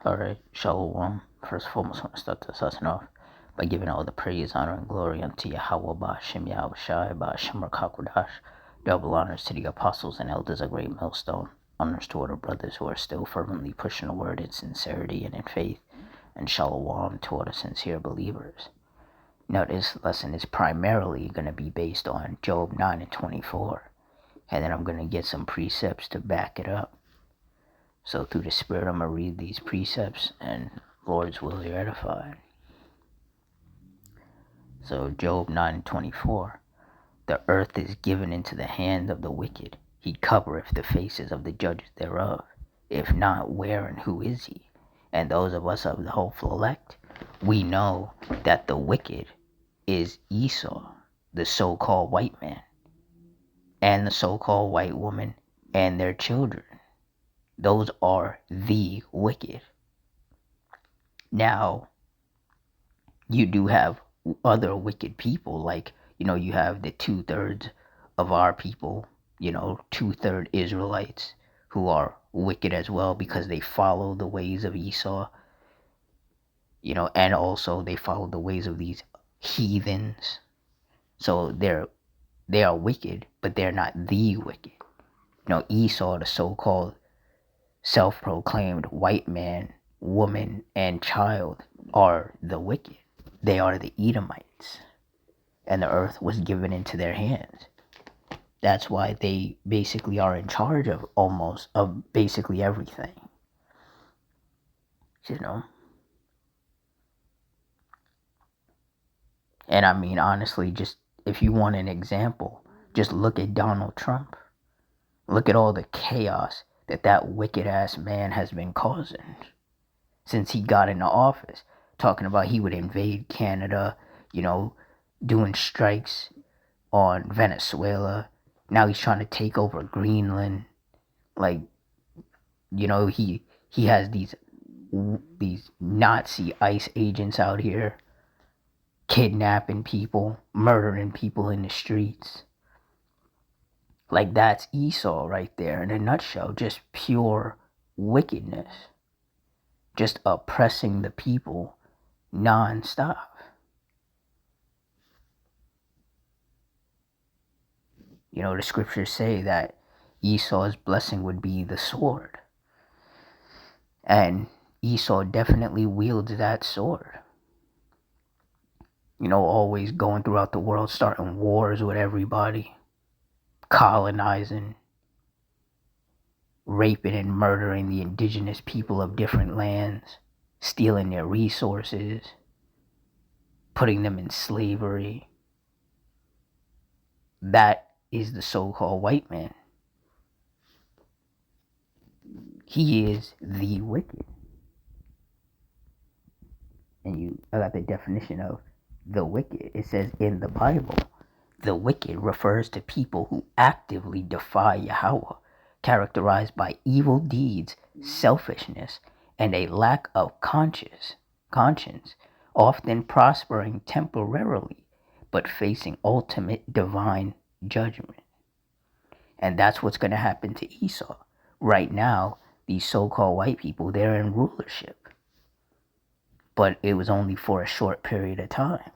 Alright, Shalom. First and foremost, I want to start this lesson off by giving all the praise, honor, and glory unto Yahweh, Ba'ashem Yahweh Shai, Ba'ashem Rakakwadash. Double honors to the apostles and elders of Great Millstone. Honors to all the brothers who are still fervently pushing the word in sincerity and in faith. And Shalom to all the sincere believers. Now, this lesson is primarily going to be based on Job 9 and 24. And then I'm going to get some precepts to back it up. So through the Spirit, I'm going to read these precepts, and Lord's will you're edified. So Job 9:24, the earth is given into the hand of the wicked. He covereth the faces of the judges thereof. If not, where and who is he? And those of us of the hopeful elect, we know that the wicked is Esau, the so-called white man, and the so-called white woman, and their children. Those are the wicked. Now, you do have other wicked people, like, you have the 2/3 of our people, 2/3 Israelites, who are wicked as well because they follow the ways of Esau, and also they follow the ways of these heathens. So they are wicked, but they're not the wicked. Esau, the so-called self-proclaimed white man, woman, and child, are the wicked. They are the Edomites, and the earth was given into their hands. That's why they basically are in charge of basically everything. And I mean, honestly, just if you want an example, just look at Donald Trump. Look at all the chaos that wicked ass man has been causing since he got into office, talking about he would invade Canada, doing strikes on Venezuela. Now he's trying to take over Greenland. Like, he has these Nazi ICE agents out here kidnapping people, murdering people in the streets. Like, that's Esau right there in a nutshell. Just pure wickedness. Just oppressing the people non-stop. The scriptures say that Esau's blessing would be the sword. And Esau definitely wields that sword. Always going throughout the world, starting wars with everybody, colonizing, raping and murdering the indigenous people of different lands, stealing their resources, putting them in slavery. That is the so-called white man. He is the wicked. And I got the definition of the wicked. It says in the Bible, the wicked refers to people who actively defy Yahweh, characterized by evil deeds, selfishness, and a lack of conscience, often prospering temporarily, but facing ultimate divine judgment. And that's what's going to happen to Esau. Right now, these so-called white people, they're in rulership. But it was only for a short period of time.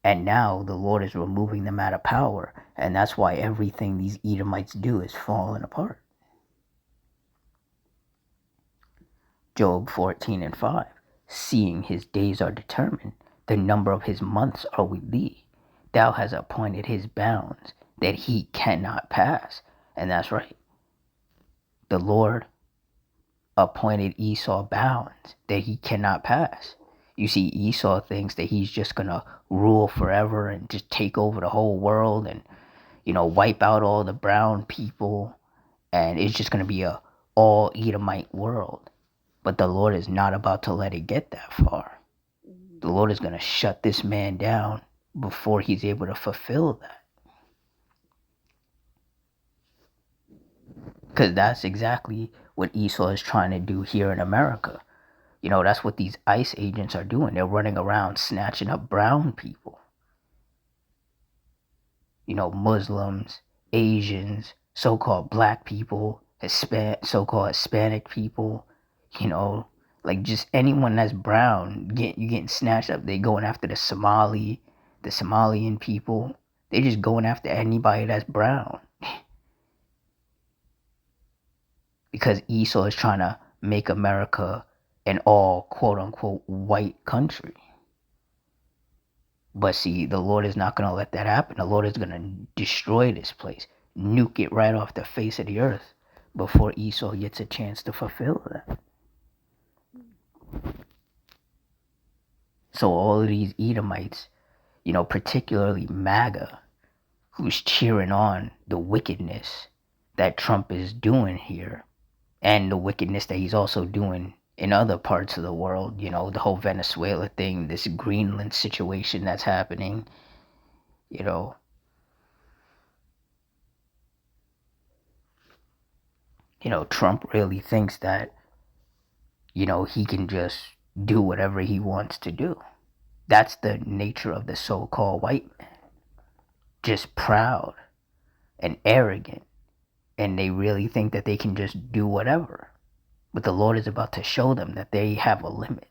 And now the Lord is removing them out of power. And that's why everything these Edomites do is falling apart. Job 14:5. Seeing his days are determined, the number of his months are with thee. Thou hast appointed his bounds, that he cannot pass. And that's right. The Lord appointed Esau bounds that he cannot pass. You see, Esau thinks that he's just going to rule forever and just take over the whole world and, wipe out all the brown people. And it's just going to be a all Edomite world. But the Lord is not about to let it get that far. The Lord is going to shut this man down before he's able to fulfill that. Because that's exactly what Esau is trying to do here in America. That's what these ICE agents are doing. They're running around snatching up brown people. Muslims, Asians, so-called black people, so-called Hispanic people, Like just anyone that's brown, you getting snatched up. They going after the Somalian people. They just going after anybody that's brown because Esau is trying to make America an all quote unquote white country. But see, the Lord is not going to let that happen. The Lord is going to destroy this place, nuke it right off the face of the earth before Esau gets a chance to fulfill that. So all of these Edomites, particularly MAGA, who's cheering on the wickedness that Trump is doing here and the wickedness that he's also doing in other parts of the world, the whole Venezuela thing, this Greenland situation that's happening, Trump really thinks that, he can just do whatever he wants to do. That's the nature of the so-called white man. Just proud and arrogant. And they really think that they can just do whatever. But the Lord is about to show them that they have a limit.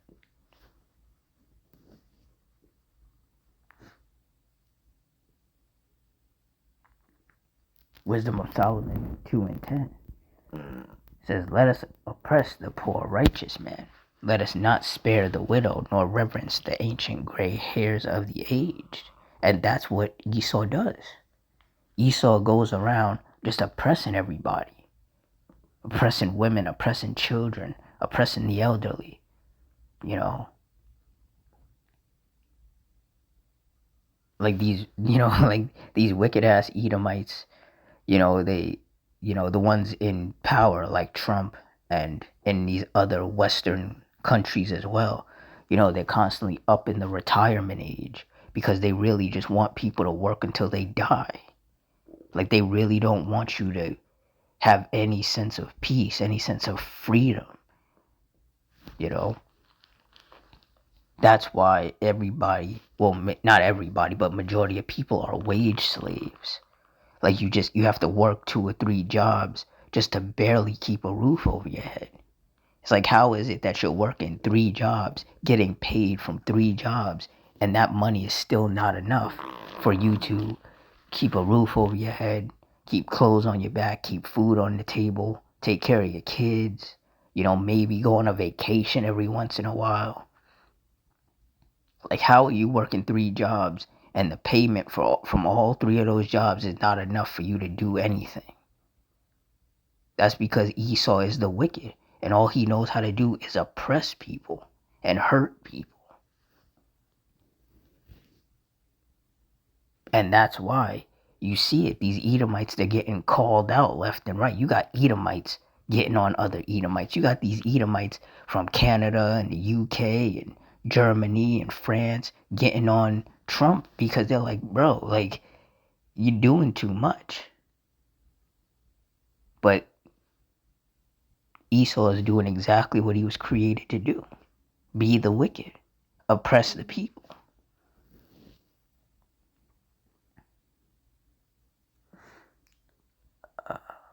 Wisdom of Solomon 2:10 says, "Let us oppress the poor righteous man. Let us not spare the widow, nor reverence the ancient gray hairs of the aged." And that's what Esau does. Esau goes around just oppressing everybody. Oppressing women, oppressing children, oppressing the elderly. Like these, like these wicked ass Edomites, they, the ones in power like Trump and in these other Western countries as well, they're constantly up in the retirement age because they really just want people to work until they die. Like they really don't want you to have any sense of peace, any sense of freedom. That's why everybody, well, not everybody, but majority of people are wage slaves. Like you have to work 2 or 3 jobs just to barely keep a roof over your head. It's like, how is it that you're working 3 jobs, getting paid from 3 jobs, and that money is still not enough for you to keep a roof over your head, keep clothes on your back, keep food on the table, take care of your kids, maybe go on a vacation every once in a while? Like, how are you working 3 jobs and the payment from all 3 of those jobs is not enough for you to do anything? That's because Esau is the wicked, and all he knows how to do is oppress people and hurt people. And that's why you see it. These Edomites, they're getting called out left and right. You got Edomites getting on other Edomites. You got these Edomites from Canada and the UK and Germany and France getting on Trump because they're like, bro, like, you're doing too much. But Esau is doing exactly what he was created to do. Be the wicked. Oppress the people.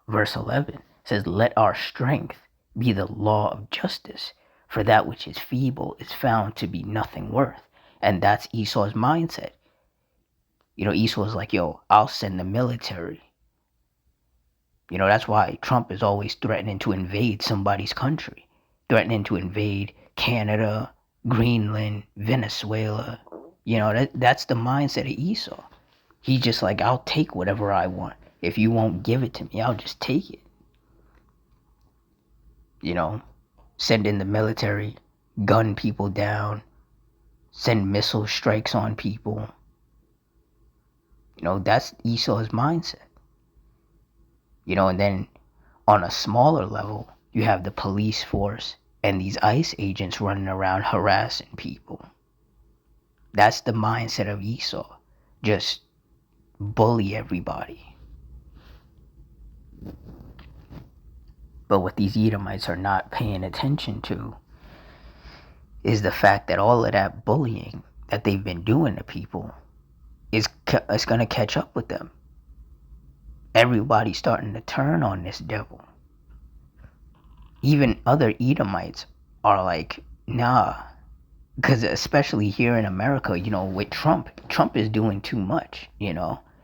Verse 11 says, "Let our strength be the law of justice, for that which is feeble is found to be nothing worth." And that's Esau's mindset. Esau's like, yo, I'll send the military. That's why Trump is always threatening to invade somebody's country, threatening to invade Canada, Greenland, Venezuela. That's the mindset of Esau. He's just like, I'll take whatever I want. If you won't give it to me, I'll just take it. Send in the military, gun people down, send missile strikes on people. That's Esau's mindset. And then on a smaller level, you have the police force and these ICE agents running around harassing people. That's the mindset of Esau. Just bully everybody. But what these Edomites are not paying attention to is the fact that all of that bullying that they've been doing to people is going to catch up with them. Everybody's starting to turn on this devil. Even other Edomites are like, nah. Because especially here in America, with Trump is doing too much,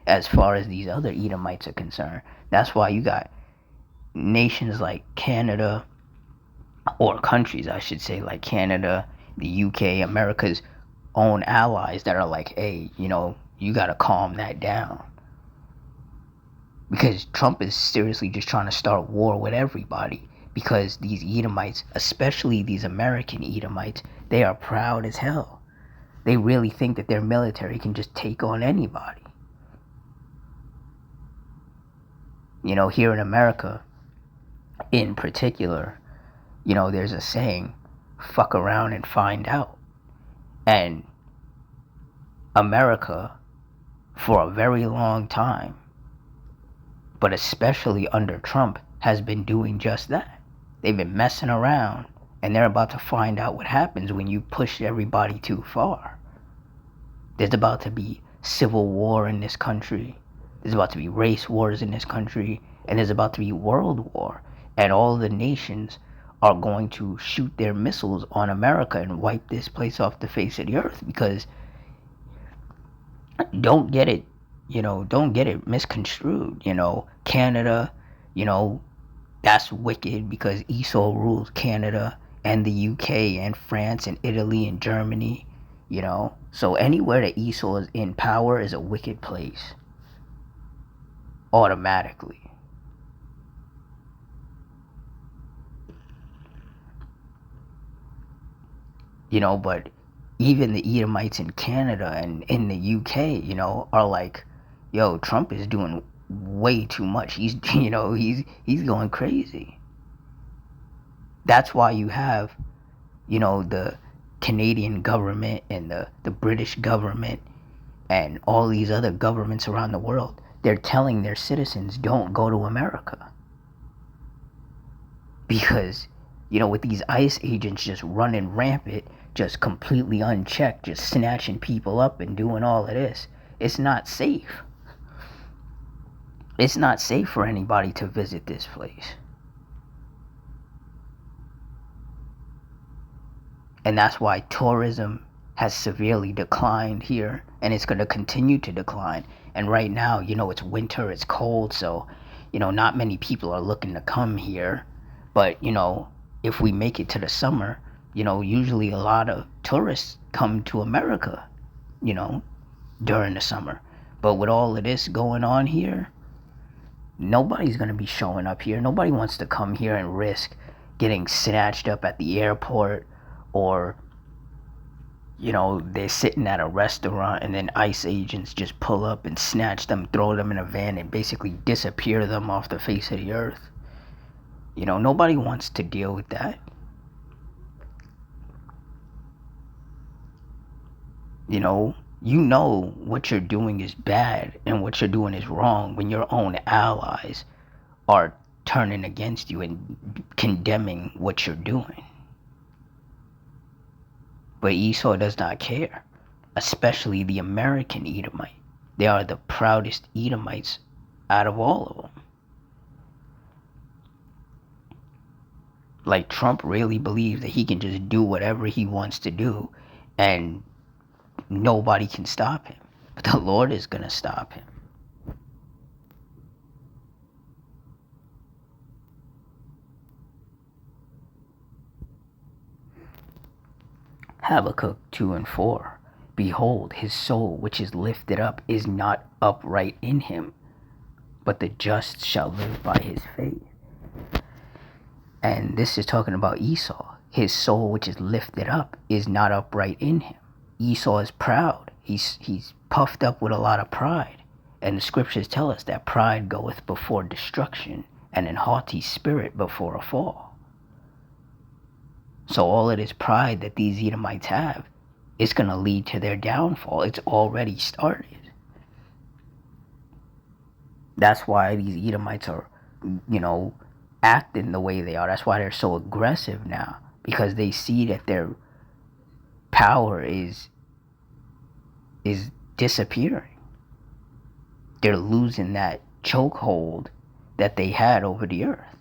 as far as these other Edomites are concerned. That's why you got nations like Canada, or countries, I should say, like Canada, the UK, America's own allies that are like, hey, you got to calm that down. Because Trump is seriously just trying to start war with everybody. Because these Edomites, especially these American Edomites, they are proud as hell. They really think that their military can just take on anybody. Here in America, in particular, there's a saying, fuck around and find out. And America, for a very long time, but especially under Trump, has been doing just that. They've been messing around, and they're about to find out what happens when you push everybody too far. There's about to be civil war in this country. There's about to be race wars in this country, and there's about to be world war. And all the nations are going to shoot their missiles on America and wipe this place off the face of the earth. Because don't get it misconstrued. Canada, that's wicked because Esau rules Canada and the UK and France and Italy and Germany. So anywhere that Esau is in power is a wicked place, automatically. But even the Edomites in Canada and in the UK, are like, yo, Trump is doing way too much. He's going crazy. That's why you have, the Canadian government and the British government and all these other governments around the world. They're telling their citizens, don't go to America. Because, with these ICE agents just running rampant, just completely unchecked, just snatching people up and doing all of this, it's not safe. It's not safe for anybody to visit this place. And that's why tourism has severely declined here, and it's going to continue to decline. And right now, it's winter, it's cold, so, not many people are looking to come here. But, if we make it to the summer, usually a lot of tourists come to America, during the summer. But with all of this going on here, nobody's going to be showing up here. Nobody wants to come here and risk getting snatched up at the airport, or, they're sitting at a restaurant and then ICE agents just pull up and snatch them, throw them in a van, and basically disappear them off the face of the earth. Nobody wants to deal with that. What you're doing is bad and what you're doing is wrong when your own allies are turning against you and condemning what you're doing. But Esau does not care, especially the American Edomite. They are the proudest Edomites out of all of them. Like, Trump really believes that he can just do whatever he wants to do and nobody can stop him. But the Lord is going to stop him. Habakkuk 2:4. Behold, his soul which is lifted up is not upright in him, but the just shall live by his faith. And this is talking about Esau. His soul which is lifted up is not upright in him. Esau is proud. He's puffed up with a lot of pride. And the scriptures tell us that pride goeth before destruction, and an haughty spirit before a fall. So all of this pride that these Edomites have is going to lead to their downfall. It's already started. That's why these Edomites are, acting the way they are. That's why they're so aggressive now, because they see that their power is disappearing. They're losing that chokehold that they had over the earth.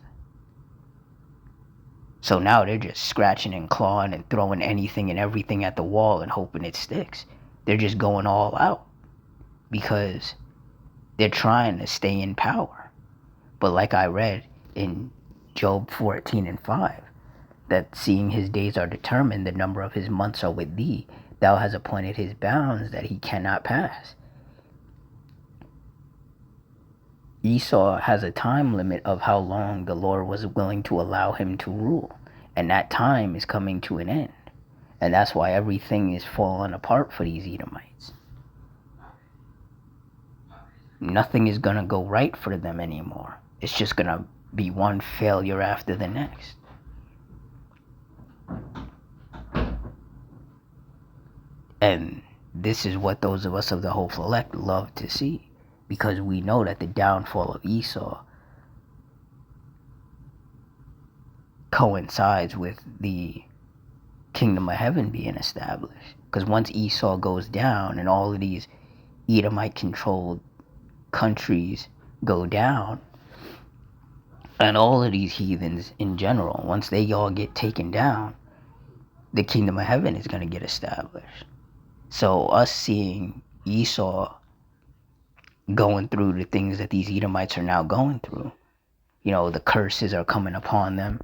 So now they're just scratching and clawing and throwing anything and everything at the wall and hoping it sticks. They're just going all out because they're trying to stay in power. But like I read in Job 14:5, that seeing his days are determined, the number of his months are with thee. Thou hast appointed his bounds that he cannot pass. Esau has a time limit of how long the Lord was willing to allow him to rule. And that time is coming to an end. And that's why everything is falling apart for these Edomites. Nothing is going to go right for them anymore. It's just going to be one failure after the next. And this is what those of us of the hopeful elect love to see, because we know that the downfall of Esau coincides with the kingdom of heaven being established. Because once Esau goes down and all of these Edomite controlled countries go down, and all of these heathens in general, once they all get taken down, the kingdom of heaven is going to get established. So us seeing Esau going through the things that these Edomites are now going through, the curses are coming upon them.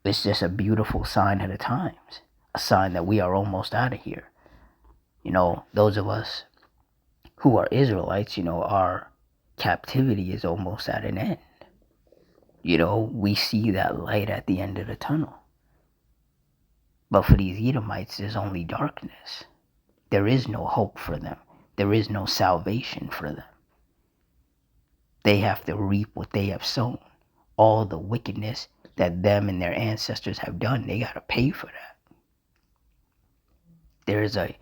It's just a beautiful sign of the times, a sign that we are almost out of here. Those of us who are Israelites, our captivity is almost at an end. We see that light at the end of the tunnel. But for these Edomites, there's only darkness. There is no hope for them. There is no salvation for them. They have to reap what they have sown. All the wickedness that them and their ancestors have done, they got to pay for that. There is a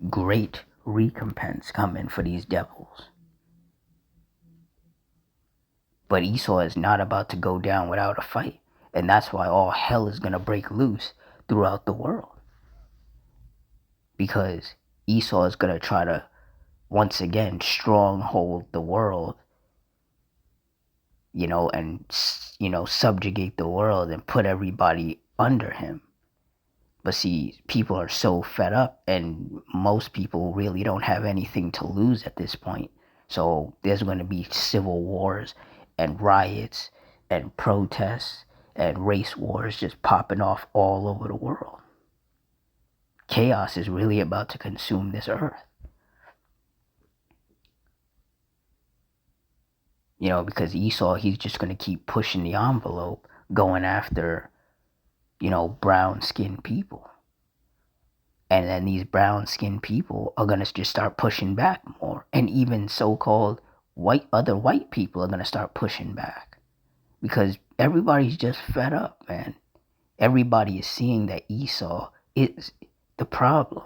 great recompense coming for these devils. But Esau is not about to go down without a fight. And that's why all hell is going to break loose throughout the world. Because Esau is going to try to, once again, stronghold the world, and, subjugate the world and put everybody under him. But see, people are so fed up, and most people really don't have anything to lose at this point. So there's going to be civil wars and riots and protests and race wars just popping off all over the world. Chaos is really about to consume this earth. Because Esau, he's just going to keep pushing the envelope, going after, brown-skinned people. And then these brown-skinned people are going to just start pushing back more. And even so-called other white people are going to start pushing back. Because everybody's just fed up, man. Everybody is seeing that Esau is the problem.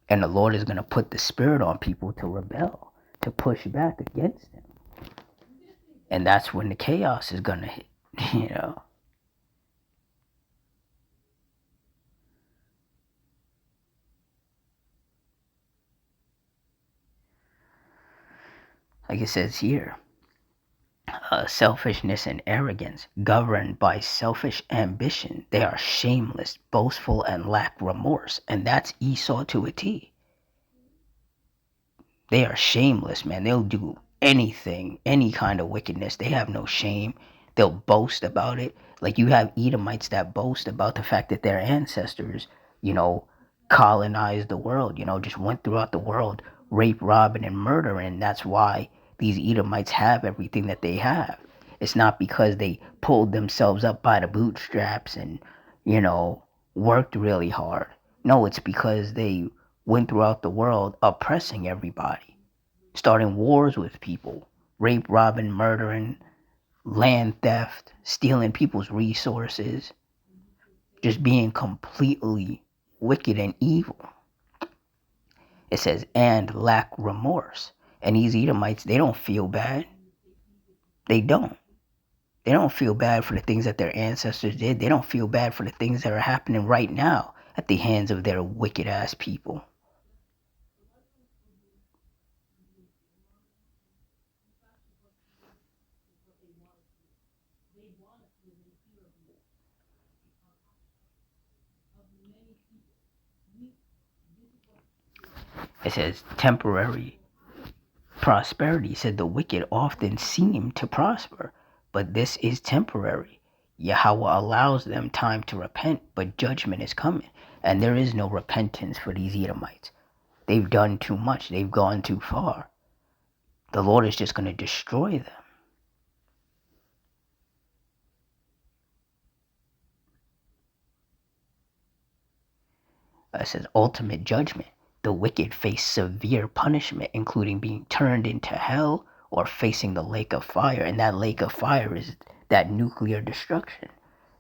And the Lord is going to put the spirit on people to rebel, to push back against him. And that's when the chaos is going to hit, Like it says here, selfishness and arrogance, governed by selfish ambition. They are shameless, boastful, and lack remorse. And that's Esau to a T. They are shameless, man. They'll do anything, any kind of wickedness. They have no shame. They'll boast about it. Like you have Edomites that boast about the fact that their ancestors, colonized the world, just went throughout the world, rape, robbing, and murdering. And that's why these Edomites have everything that they have. It's not because they pulled themselves up by the bootstraps and, worked really hard. No, it's because they went throughout the world oppressing everybody, starting wars with people, rape, robbing, murdering, land theft, stealing people's resources, just being completely wicked and evil. It says, and lack remorse. And these Edomites, they don't feel bad. They don't. They don't feel bad for the things that their ancestors did. They don't feel bad for the things that are happening right now at the hands of their wicked ass people. It says temporary prosperity. It said the wicked often seem to prosper, but this is temporary. Yahweh allows them time to repent, but judgment is coming. And there is no repentance for these Edomites. They've done too much. They've gone too far. The Lord is just going to destroy them. It says ultimate judgment. The wicked face severe punishment, including being turned into hell or facing the lake of fire. And that lake of fire is that nuclear destruction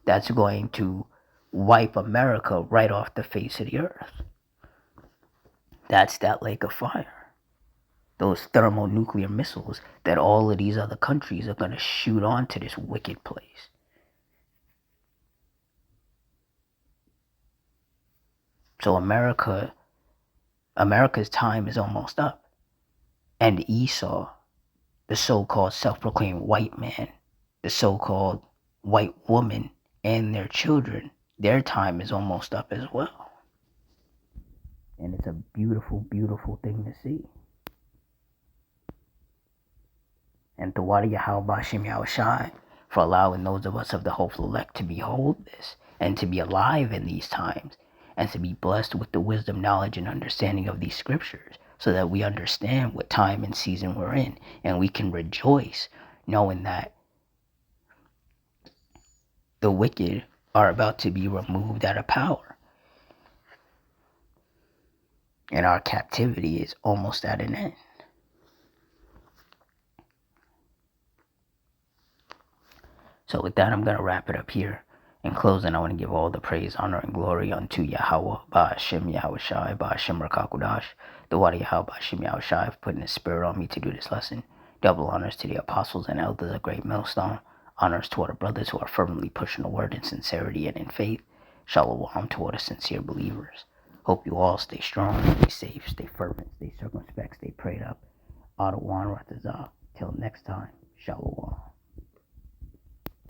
that's going to wipe America right off the face of the earth. That's that lake of fire. Those thermonuclear missiles that all of these other countries are going to shoot onto this wicked place. So America's time is almost up. And Esau, the so-called self-proclaimed white man, the so-called white woman, and their children, their time is almost up as well. And it's a beautiful, beautiful thing to see. And Tawadi Yahweh Bashim Yahushai for allowing those of us of the hopeful elect to behold this and to be alive in these times and to be blessed with the wisdom, knowledge, and understanding of these scriptures so that we understand what time and season we're in and we can rejoice knowing that the wicked are about to be removed out of power. And our captivity is almost at an end. So with that, I'm going to wrap it up here. In closing, I want to give all the praise, honor, and glory unto Yahweh, Ba'ashem Yahushai, Ba'ashem Rakakudash, the Wadi Yahweh, Ba'ashem Yahushai, for putting his spirit on me to do this lesson. Double honors to the apostles and elders of Great Millstone. Honors to all the brothers who are firmly pushing the word in sincerity and in faith. Shalom to all the sincere believers. Hope you all stay strong, stay safe, stay fervent, stay circumspect, stay prayed up. Adawan Ratazah. Till next time, Shalom.